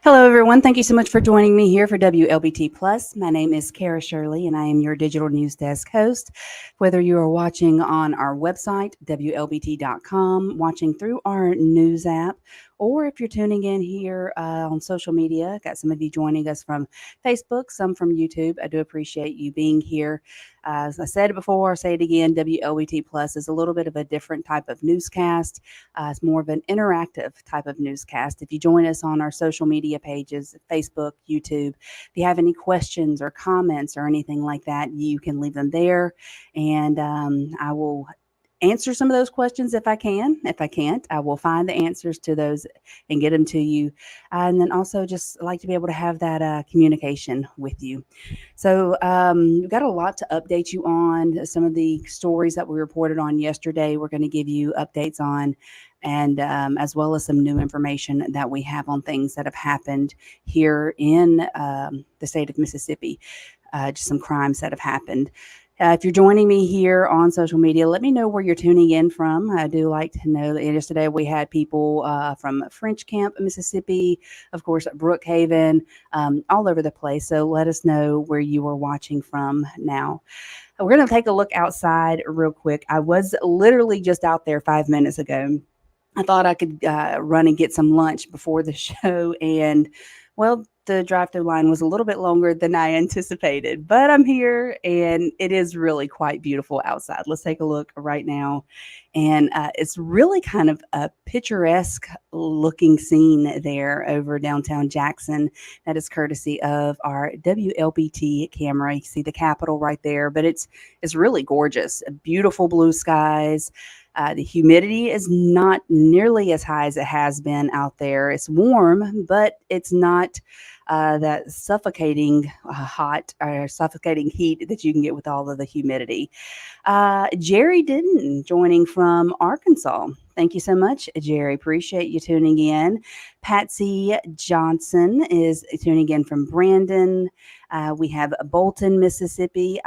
Hello, everyone. Thank you so much for joining me here for Wlbt Plus. My name is Cara Shirley, and I am your digital news desk host. Whether you are watching on our website, WLBT.com, watching through our news app, or if you're tuning in here on social media, got some of you joining us from Facebook, some from YouTube. I do appreciate you being here. As I said it before, I'll say it again, WLBT Plus is a little bit of a different type of newscast. It's more of an interactive type of newscast. If you join us on our social media pages, Facebook, YouTube, if you have any questions or comments or anything like that, you can leave them there. And I will answer some of those questions if I can. If I can't, I will find the answers to those and get them to you. And then also just like to be able to have that communication with you. So we've got a lot to update you on. Some of the stories that we reported on yesterday, we're going to give you updates on, and as well as some new information that we have on things that have happened here in the state of Mississippi, just some crimes that have happened. If you're joining me here on social media, let me know where you're tuning in from. I do like to know that yesterday we had people from French Camp, Mississippi, of course, Brookhaven, all over the place. So let us know where you are watching from now. We're going to take a look outside real quick. I was literally just out there 5 minutes ago. I thought I could run and get some lunch before the show, and well, the drive-through line was a little bit longer than I anticipated, but I'm here and it is really quite beautiful outside. Let's take a look right now. And it's really kind of a picturesque looking scene there over downtown Jackson. That is courtesy of our WLBT camera. You see the Capitol right there, but it's really gorgeous. Beautiful blue skies. The humidity is not nearly as high as it has been out there. It's warm, but it's not that suffocating hot or suffocating heat that you can get with all of the humidity. Jerry Denton joining from Arkansas. Thank you so much, Jerry. Appreciate you tuning in. Patsy Johnson is tuning in from Brandon. We have Bolton, Mississippi.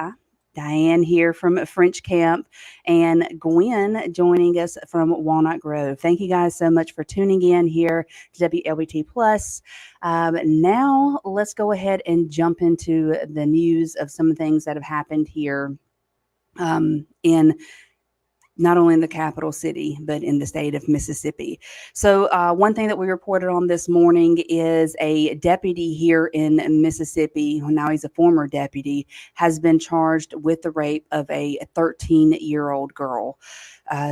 Diane here from French Camp, and Gwen joining us from Walnut Grove. Thank you guys so much for tuning in here to WLBT Plus. Now let's go ahead and jump into the news of some things that have happened here in not only in the capital city, but in the state of Mississippi. So one thing that we reported on this morning is a deputy here in Mississippi, who now he's a former deputy, has been charged with the rape of a 13-year-old girl.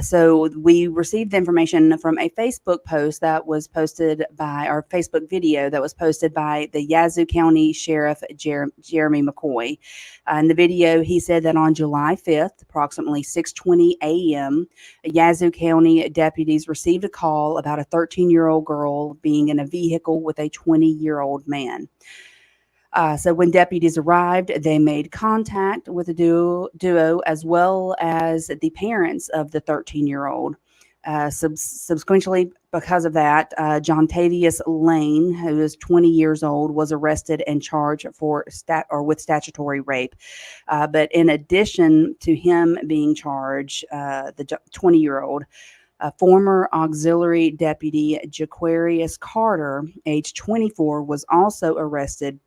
So we received information from a Facebook post that was posted by our Facebook video that was posted by the Yazoo County Sheriff Jeremy McCoy. In the video, he said that on July 5th, approximately 6:20 a.m., Yazoo County deputies received a call about a 13-year-old girl being in a vehicle with a 20-year-old man. So when deputies arrived, they made contact with the duo as well as the parents of the 13-year-old. Subsequently, because of that, John Tavius Lane, who is 20 years old, was arrested and charged for with statutory rape. But in addition to him being charged, the 20-year-old, former auxiliary deputy Jaquarius Carter, age 24, was also arrested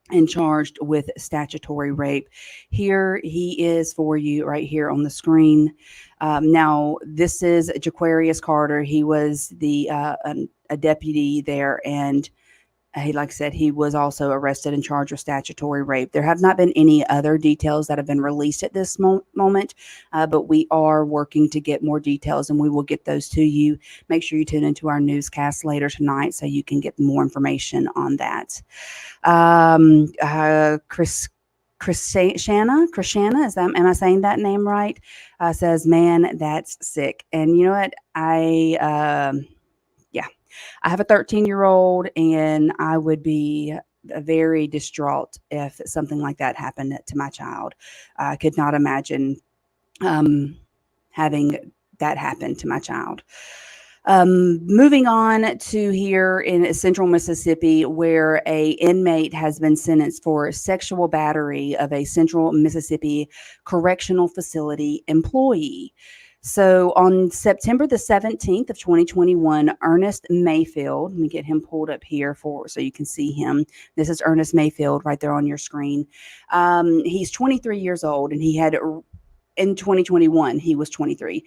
and charged with statutory rape. Here he is for you right here on the screen. Now, this is Jaquarius Carter. He was a deputy there, and like I said, he was also arrested and charged with statutory rape. There have not been any other details that have been released at this moment, but we are working to get more details, and we will get those to you. Make sure you tune into our newscast later tonight so you can get more information on that. Krishana, am I saying that name right? Says, man, that's sick. And you know what? I have a 13-year-old, and I would be very distraught if something like that happened to my child. I could not imagine having that happen to my child. Moving on to here in central Mississippi, where a inmate has been sentenced for sexual battery of a central Mississippi correctional facility employee. So on September the 17th of 2021, Ernest Mayfield, let me get him pulled up here for so you can see him. This is Ernest Mayfield right there on your screen. He's 23 years old, and he had in 2021, he was 23.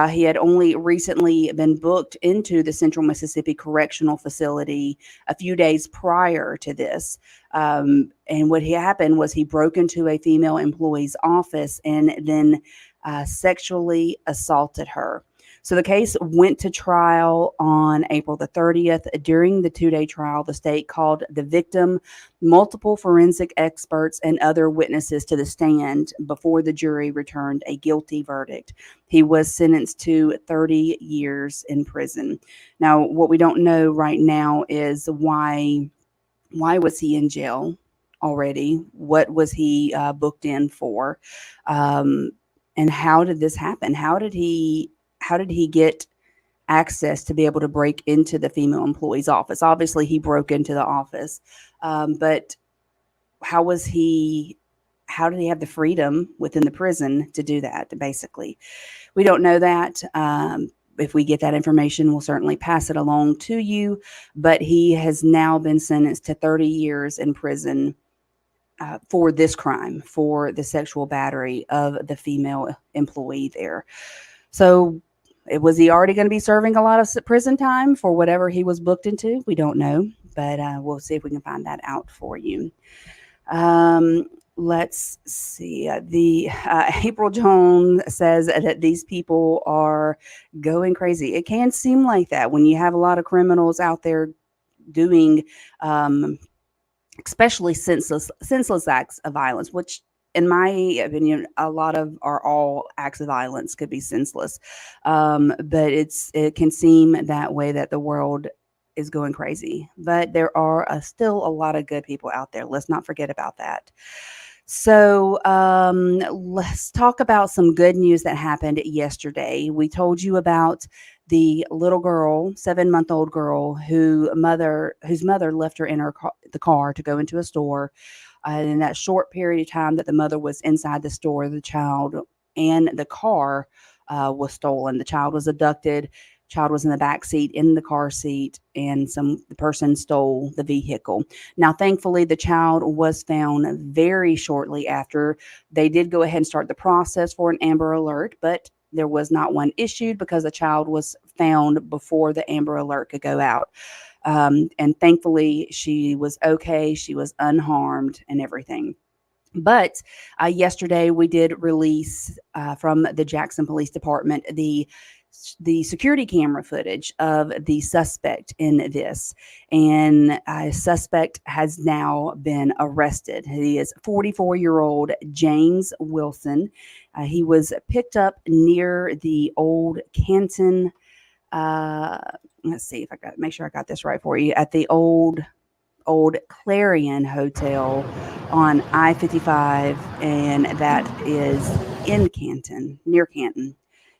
He had only recently been booked into the Central Mississippi Correctional Facility a few days prior to this. And what happened was he broke into a female employee's office and then sexually assaulted her. So the case went to trial on April the 30th. During the 2-day trial, the state called the victim, multiple forensic experts, and other witnesses to the stand before the jury returned a guilty verdict. He was sentenced to 30 years in prison. Now, what we don't know right now is why was he in jail already? What was he booked in for? Um, and how did this happen? How did he get access to be able to break into the female employee's office? Obviously, he broke into the office, but how was he? How did he have the freedom within the prison to do that? Basically, we don't know that. If we get that information, we'll certainly pass it along to you. But he has now been sentenced to 30 years in prison for this crime, for the sexual battery of the female employee there. So, was he already going to be serving a lot of prison time for whatever he was booked into? We don't know, but we'll see if we can find that out for you. Um, let's see. The April Jones says that these people are going crazy. It can seem like that when you have a lot of criminals out there doing, especially senseless acts of violence, which in my opinion, a lot of or all acts of violence could be senseless. But it can seem that way that the world is going crazy. But there are still a lot of good people out there. Let's not forget about that. So let's talk about some good news that happened yesterday. We told you about the little girl, 7-month-old girl, whose mother left her in the car to go into a store. And in that short period of time that the mother was inside the store, the child and the car was stolen. The child was abducted. Child was in the back seat, in the car seat, and the person stole the vehicle. Now, thankfully, the child was found very shortly after. They did go ahead and start the process for an Amber Alert, but there was not one issued because the child was found before the Amber Alert could go out. And thankfully, she was okay. She was unharmed and everything. But yesterday, we did release from the Jackson Police Department the security camera footage of the suspect in this. And a suspect has now been arrested. He is 44-year-old James Wilson. He was picked up near the old Canton. Let's see if make sure I got this right for you. At the old Clarion Hotel on I-55, and that is in Canton, near Canton.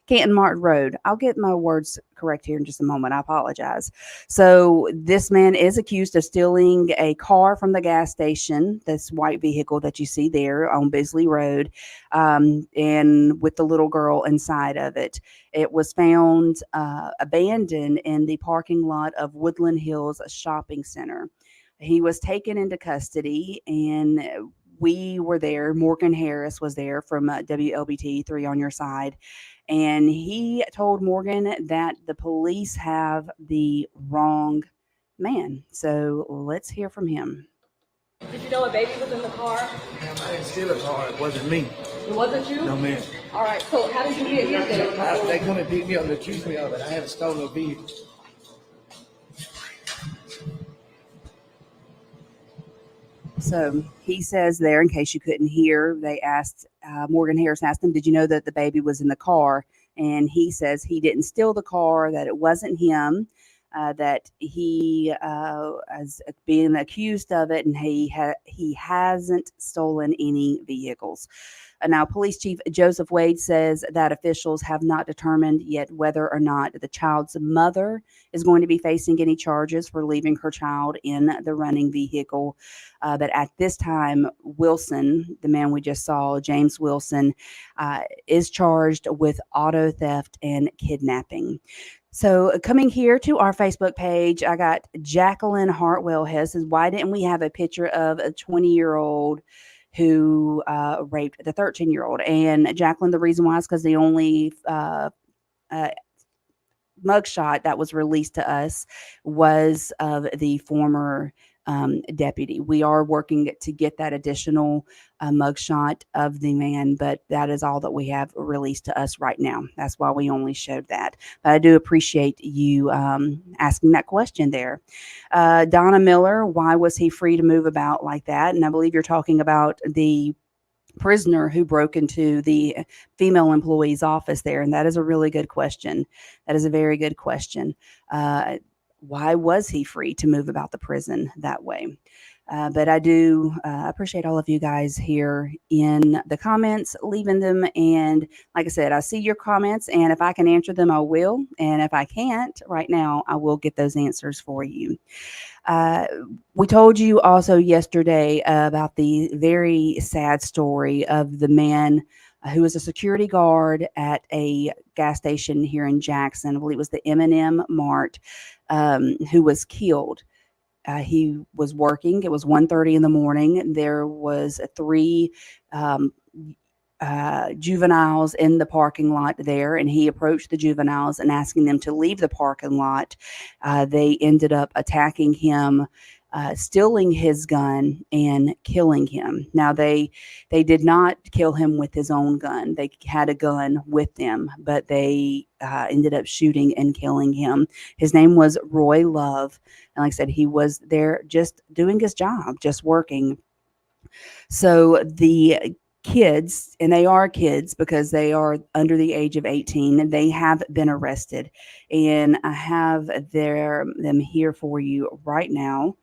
Canton Martin Road. I'll get my words correct here in just a moment. I apologize. So this man is accused of stealing a car from the gas station, this white vehicle that you see there on Bisley Road, and with the little girl inside of it. It was found abandoned in the parking lot of Woodland Hills Shopping Center. He was taken into custody, and we were there. Morgan Harris was there from WLBT 3 on Your Side. And he told Morgan that the police have the wrong man. So let's hear from him. Did you know a baby was in the car? Ma'am, I didn't steal a car. It wasn't me. It wasn't you? No, ma'am. All right, so how did you get here then? They come and pick me up and accuse me of it. I haven't stolen a vehicle. So he says there, in case you couldn't hear, Morgan Harris asked him, did you know that the baby was in the car? And he says he didn't steal the car, that it wasn't him, that he is being accused of it, and he hasn't stolen any vehicles. Now, Police Chief Joseph Wade says that officials have not determined yet whether or not the child's mother is going to be facing any charges for leaving her child in the running vehicle. But at this time, Wilson, the man we just saw, James Wilson, is charged with auto theft and kidnapping. So coming here to our Facebook page, I got Jacqueline Hartwell has says, why didn't we have a picture of a 20-year-old who raped the 13-year-old? And Jacqueline, the reason why is because the only mugshot that was released to us was of the former deputy. We are working to get that additional mugshot of the man, but that is all that we have released to us right now. That's why we only showed that. But I do appreciate you asking that question there. Donna Miller, why was he free to move about like that? And I believe you're talking about the prisoner who broke into the female employee's office there. And that is a really good question. That is a very good question. Why was he free to move about the prison that way? But I do appreciate all of you guys here in the comments, leaving them. And like I said, I see your comments, and if I can answer them, I will. And if I can't right now, I will get those answers for you. We told you also yesterday about the very sad story of the man who was a security guard at a gas station here in Jackson. I believe it was the M&M Mart, who was killed. He was working. It was 1:30 in the morning. There was three juveniles in the parking lot there, and he approached the juveniles and asking them to leave the parking lot. They ended up attacking him, stealing his gun and killing him. Now they did not kill him with his own gun. They had a gun with them, but they ended up shooting and killing him. His name was Roy Love, and like I said, he was there just doing his job, just working. So the kids, and they are kids because they are under the age of 18, and they have been arrested, and I have them here for you right now.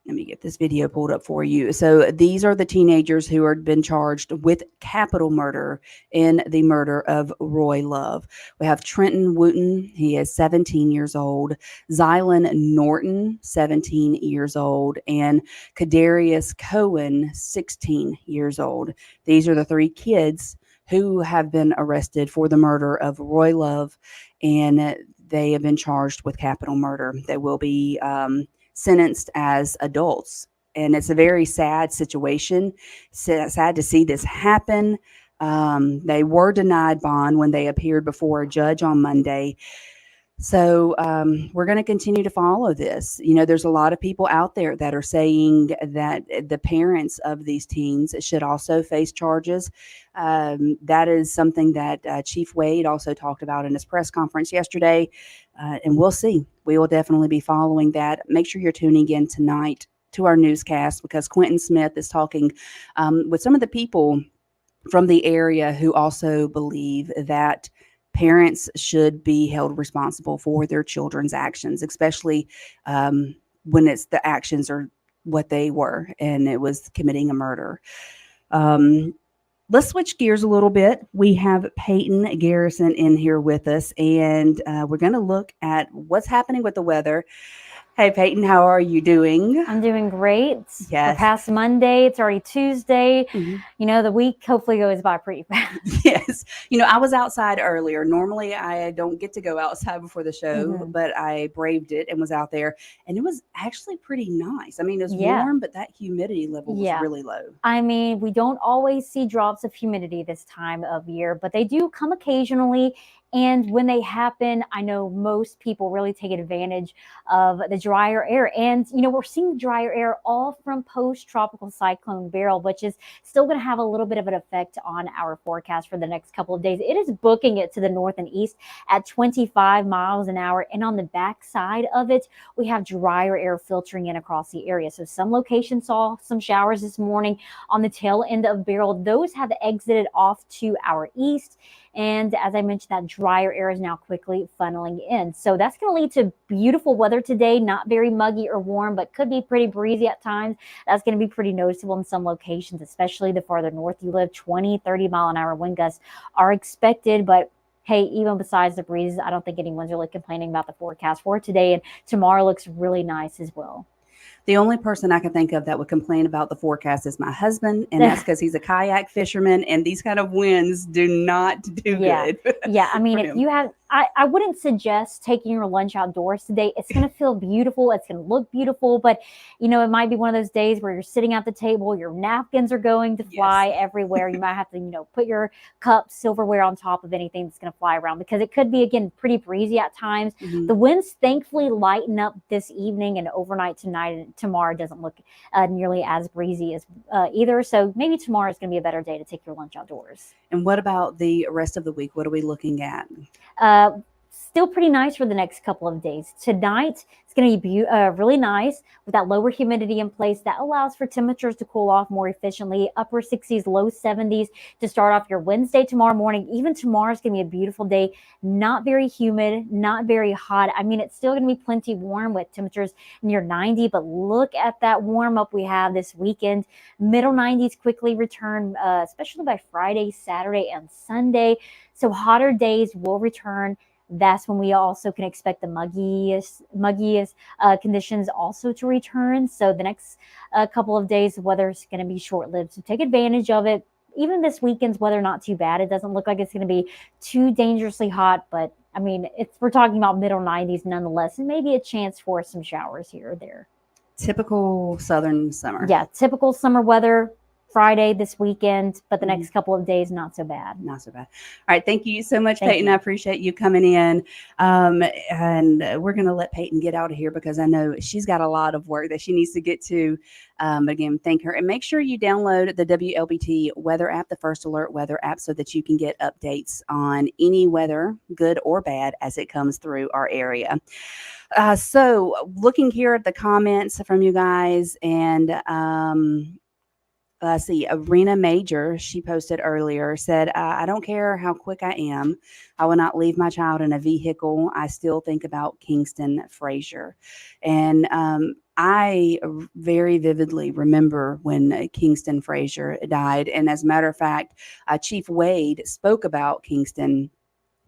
Let me get this video pulled up for you. So these are the teenagers who have been charged with capital murder in the murder of Roy Love. We have Trenton Wooten. He is 17 years old. Zylan Norton, 17 years old. And Kadarius Cohen, 16 years old. These are the three kids who have been arrested for the murder of Roy Love, and they have been charged with capital murder. They will be sentenced as adults. And it's a very sad situation. Sad to see this happen. They were denied bond when they appeared before a judge on Monday. So we're going to continue to follow this. You know, there's a lot of people out there that are saying that the parents of these teens should also face charges. That is something that Chief Wade also talked about in his press conference yesterday. And we'll see. We will definitely be following that. Make sure you're tuning in tonight to our newscast, because Quentin Smith is talking with some of the people from the area who also believe that parents should be held responsible for their children's actions, especially when it's the actions are what they were, and it was committing a murder. Let's switch gears a little bit. We have Peyton Garrison in here with us, and we're going to look at what's happening with the weather. Hey, Peyton, how are you doing? I'm doing great. Yes. We're past Monday. It's already Tuesday. Mm-hmm. You know, the week hopefully goes by pretty fast. Yes. You know, I was outside earlier. Normally, I don't get to go outside before the show, Mm-hmm. but I braved it and was out there. And it was actually pretty nice. I mean, it was Yeah. warm, but that humidity level was really low. I mean, we don't always see drops of humidity this time of year, but they do come occasionally. And when they happen, I know most people really take advantage of the drier air. And, you know, we're seeing drier air all from post-tropical cyclone Beryl, which is still going to have a little bit of an effect on our forecast for the next couple of days. It is booking it to the north and east at 25 miles an hour. And on the back side of it, we have drier air filtering in across the area. So some locations saw some showers this morning on the tail end of Beryl. Those have exited off to our east. And as I mentioned, that drier air is now quickly funneling in. So that's going to lead to beautiful weather today, not very muggy or warm, but could be pretty breezy at times. That's going to be pretty noticeable in some locations, especially the farther north you live. 20, 30-mile-an-hour wind gusts are expected, but hey, even besides the breezes, I don't think anyone's really complaining about the forecast for today. And tomorrow looks really nice as well. The only person I can think of that would complain about the forecast is my husband, and that's because he's a kayak fisherman, and these kind of winds do not do good. Yeah. I mean, for if him. you have, I wouldn't suggest taking your lunch outdoors today. It's going to feel beautiful. It's going to look beautiful, but you know, it might be one of those days where you're sitting at the table, your napkins are going to fly everywhere. You might have to, you know, put your cups, silverware on top of anything that's going to fly around, because it could be, again, pretty breezy at times. Mhm. The winds thankfully lighten up this evening, and overnight tonight and tomorrow doesn't look nearly as breezy as either. So maybe tomorrow is going to be a better day to take your lunch outdoors. And what about the rest of the week? What are we looking at? Still pretty nice for the next couple of days. Tonight, it's going to be really nice with that lower humidity in place. That allows for temperatures to cool off more efficiently. Upper 60s, low 70s to start off your Wednesday tomorrow morning. Even tomorrow is going to be a beautiful day. Not very humid, not very hot. I mean, it's still going to be plenty warm with temperatures near 90, but look at that warm up we have this weekend. Middle 90s quickly return, especially by Friday, Saturday, and Sunday. So hotter days will return. That's when we also can expect the muggiest conditions also to return. So the next couple of days, the weather is going to be short-lived. So take advantage of it. Even this weekend's weather, not too bad. It doesn't look like it's going to be too dangerously hot, but I mean, we're talking about middle 90s nonetheless, and maybe a chance for some showers here or there. Typical Southern summer. Yeah, typical summer weather. Friday this weekend, but the next couple of days, not so bad. Not so bad. All right. Thank you so much, Thank Peyton. you. I appreciate you coming in. And we're going to let Peyton get out of here because I know she's got a lot of work that she needs to get to. Again, thank her. And make sure you download the WLBT weather app, the First Alert weather app, so that you can get updates on any weather, good or bad, as it comes through our area. So looking here at the comments from you guys, and let's see, Arena Major, she posted earlier, said, I don't care how quick I am. I will not leave my child in a vehicle. I still think about Kingston Frazier. And I very vividly remember when Kingston Frazier died. And as a matter of fact, Chief Wade spoke about Kingston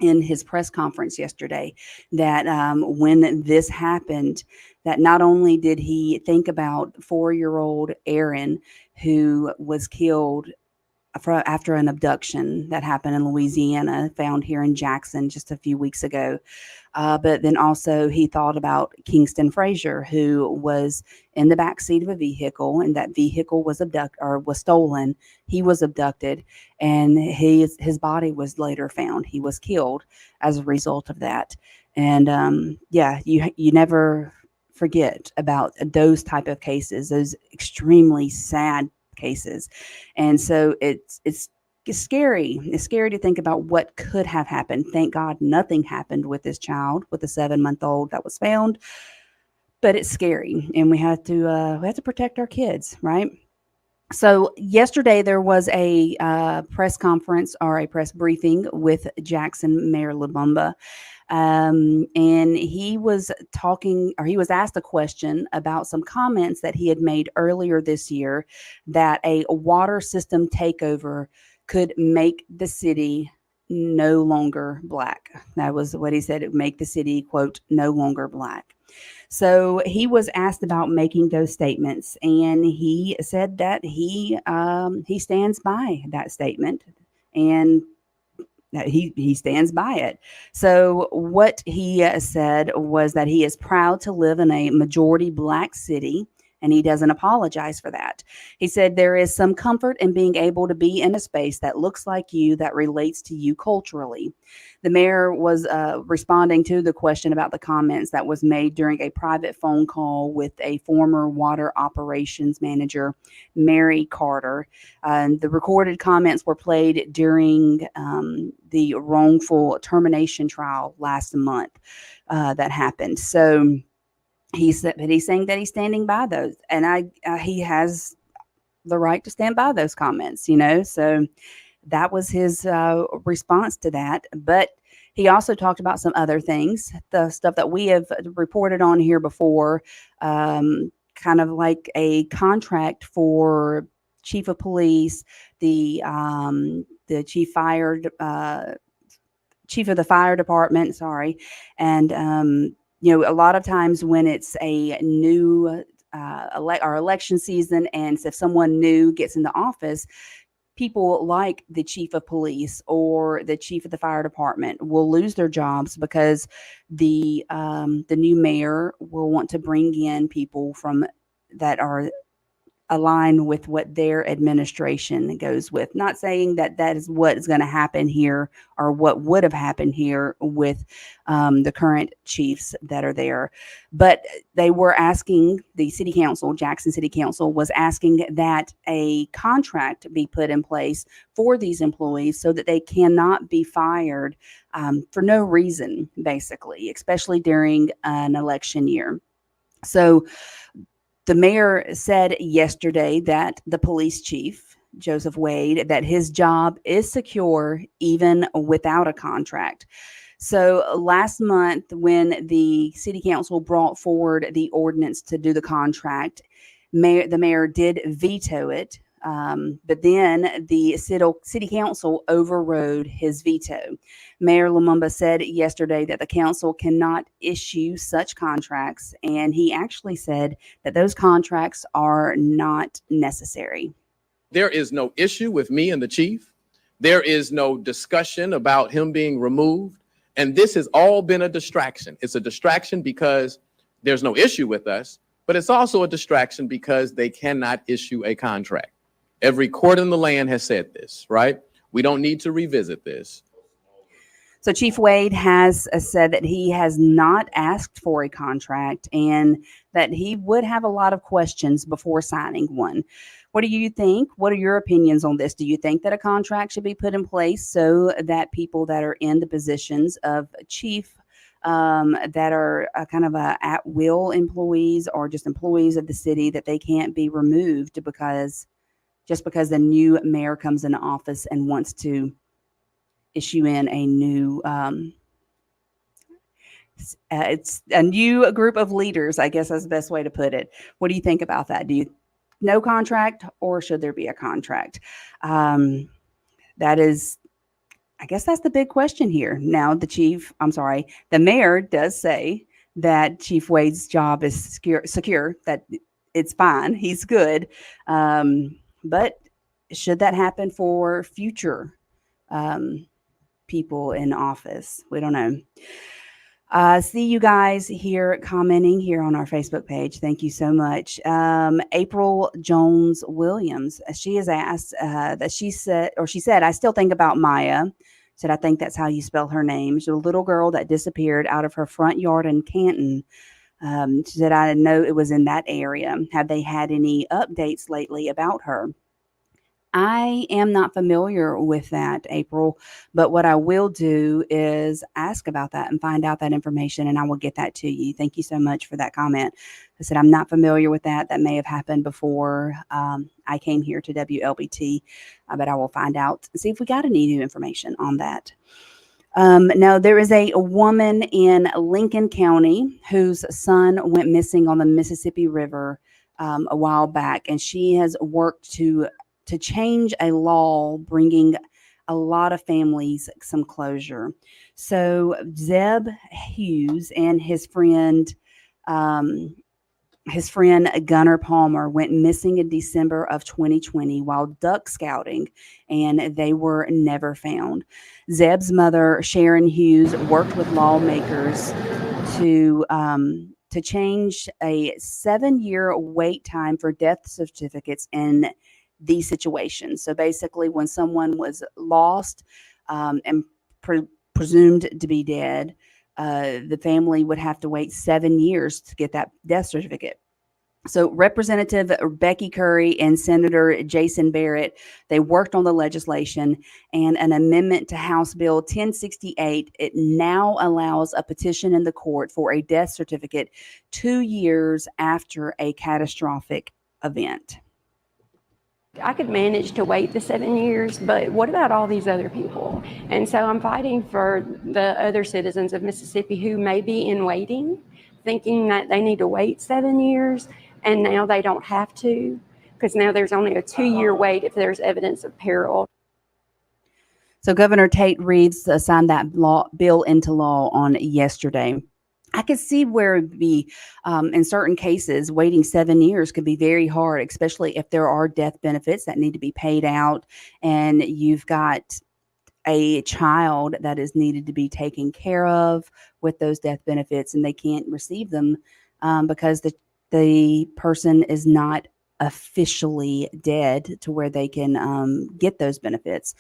in his press conference yesterday, that when this happened, that not only did he think about 4-year-old Aaron, who was killed after an abduction that happened in Louisiana, found here in Jackson just a few weeks ago. But then also he thought about Kingston Frazier, who was in the back seat of a vehicle, and that vehicle was stolen. He was abducted, and his body was later found. He was killed as a result of that. And you never forget about those type of cases, those extremely sad cases. And so it's scary. It's scary to think about what could have happened. Thank God nothing happened with this child, with the 7-month-old that was found. But it's scary, and we have to protect our kids, right? So yesterday there was a press conference, or a press briefing, with Jackson Mayor Lumumba. And he was asked a question about some comments that he had made earlier this year, that a water system takeover could make the city no longer black. That was what he said. It would make the city, quote, no longer black. So he was asked about making those statements, and he said that he stands by that statement, and that he stands by it. So what he said was that he is proud to live in a majority black city, and he doesn't apologize for that. He said there is some comfort in being able to be in a space that looks like you, that relates to you culturally. The mayor was responding to the question about the comments that was made during a private phone call with a former water operations manager, Mary Carter. The recorded comments were played during the wrongful termination trial last month that happened. So he's saying that he's standing by those, and he has the right to stand by those comments, So that was his response to that. But he also talked about some other things, the stuff that we have reported on here before, kind of like a contract for chief of police, the chief of the fire department, sorry. And, a lot of times when it's a new our election season, and if someone new gets into office, people like the chief of police or the chief of the fire department will lose their jobs because the new mayor will want to bring in people from that are align with what their administration goes with. Not saying that that is what is going to happen here or what would have happened here with the current chiefs that are there. But they were asking, the city council, Jackson City Council, was asking that a contract be put in place for these employees so that they cannot be fired for no reason, basically, especially during an election year. So the mayor said yesterday that the police chief, Joseph Wade, that his job is secure even without a contract. So last month, when the city council brought forward the ordinance to do the contract, the mayor did veto it. But then the city council overrode his veto. Mayor Lumumba said yesterday that the council cannot issue such contracts, and he actually said that those contracts are not necessary. There is no issue with me and the chief. There is no discussion about him being removed. And this has all been a distraction. It's a distraction because there's no issue with us, but it's also a distraction because they cannot issue a contract. Every court in the land has said this, right? We don't need to revisit this. So Chief Wade has said that he has not asked for a contract and that he would have a lot of questions before signing one. What do you think? What are your opinions on this? Do you think that a contract should be put in place so that people that are in the positions of chief that are kind of at-will employees or just employees of the city, that they can't be removed because the new mayor comes into office and wants to issue in a new it's a new group of leaders, I guess that's the best way to put it. What do you think about that? Do you no contract, or should there be a contract? That is, I guess that's the big question here. Now, the mayor does say that Chief Wade's job is secure, that it's fine, he's good. But should that happen for future people in office? We don't know. See you guys here commenting here on our Facebook page. Thank you so much. April Jones Williams, she has asked she said, I still think about Maya. Said, I think that's how you spell her name. She's a little girl that disappeared out of her front yard in Canton. She said, I know it was in that area. Have they had any updates lately about her? I am not familiar with that, April, but what I will do is ask about that and find out that information, and I will get that to you. Thank you so much for that comment. I said, I'm not familiar with that. That may have happened before I came here to WLBT, but I will find out and see if we got any new information on that. Now, there is a woman in Lincoln County whose son went missing on the Mississippi River a while back, and she has worked to change a law bringing a lot of families some closure. So Zeb Hughes and his friend Gunnar Palmer went missing in December of 2020 while duck scouting, and they were never found. Zeb's mother, Sharon Hughes, worked with lawmakers to change a 7-year wait time for death certificates in these situations. So basically, when someone was lost and presumed to be dead, the family would have to wait 7 years to get that death certificate. So Representative Becky Curry and Senator Jason Barrett, they worked on the legislation, and an amendment to House Bill 1068, it now allows a petition in the court for a death certificate 2 years after a catastrophic event. I could manage to wait the 7 years, but what about all these other people? And so I'm fighting for the other citizens of Mississippi who may be in waiting, thinking that they need to wait 7 years, and now they don't have to, because now there's only a 2-year wait if there's evidence of peril. So Governor Tate Reeves signed that bill into law on yesterday. I could see where it'd be, in certain cases, waiting 7 years could be very hard, especially if there are death benefits that need to be paid out and you've got a child that is needed to be taken care of with those death benefits and they can't receive them because the person is not officially dead to where they can get those benefits.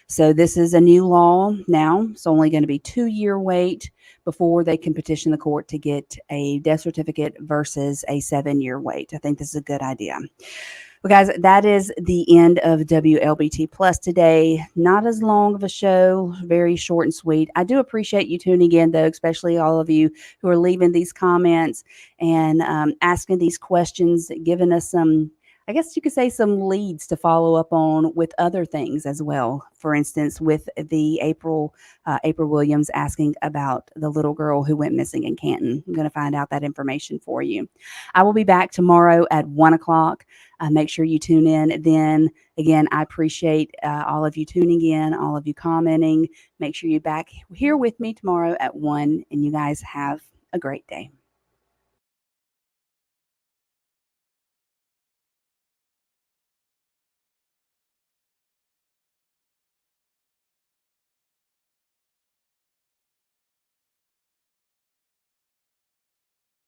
So this is a new law now. It's only going to be 2-year wait before they can petition the court to get a death certificate versus a 7-year wait. I think this is a good idea. Well, guys, that is the end of WLBT Plus today. Not as long of a show, very short and sweet. I do appreciate you tuning in, though, especially all of you who are leaving these comments and asking these questions, giving us some, I guess you could say, some leads to follow up on with other things as well. For instance, with the April Williams asking about the little girl who went missing in Canton. I'm going to find out that information for you. I will be back tomorrow at 1 o'clock. Make sure you tune in then. Again, I appreciate all of you tuning in, all of you commenting. Make sure you're back here with me tomorrow at 1, and you guys have a great day.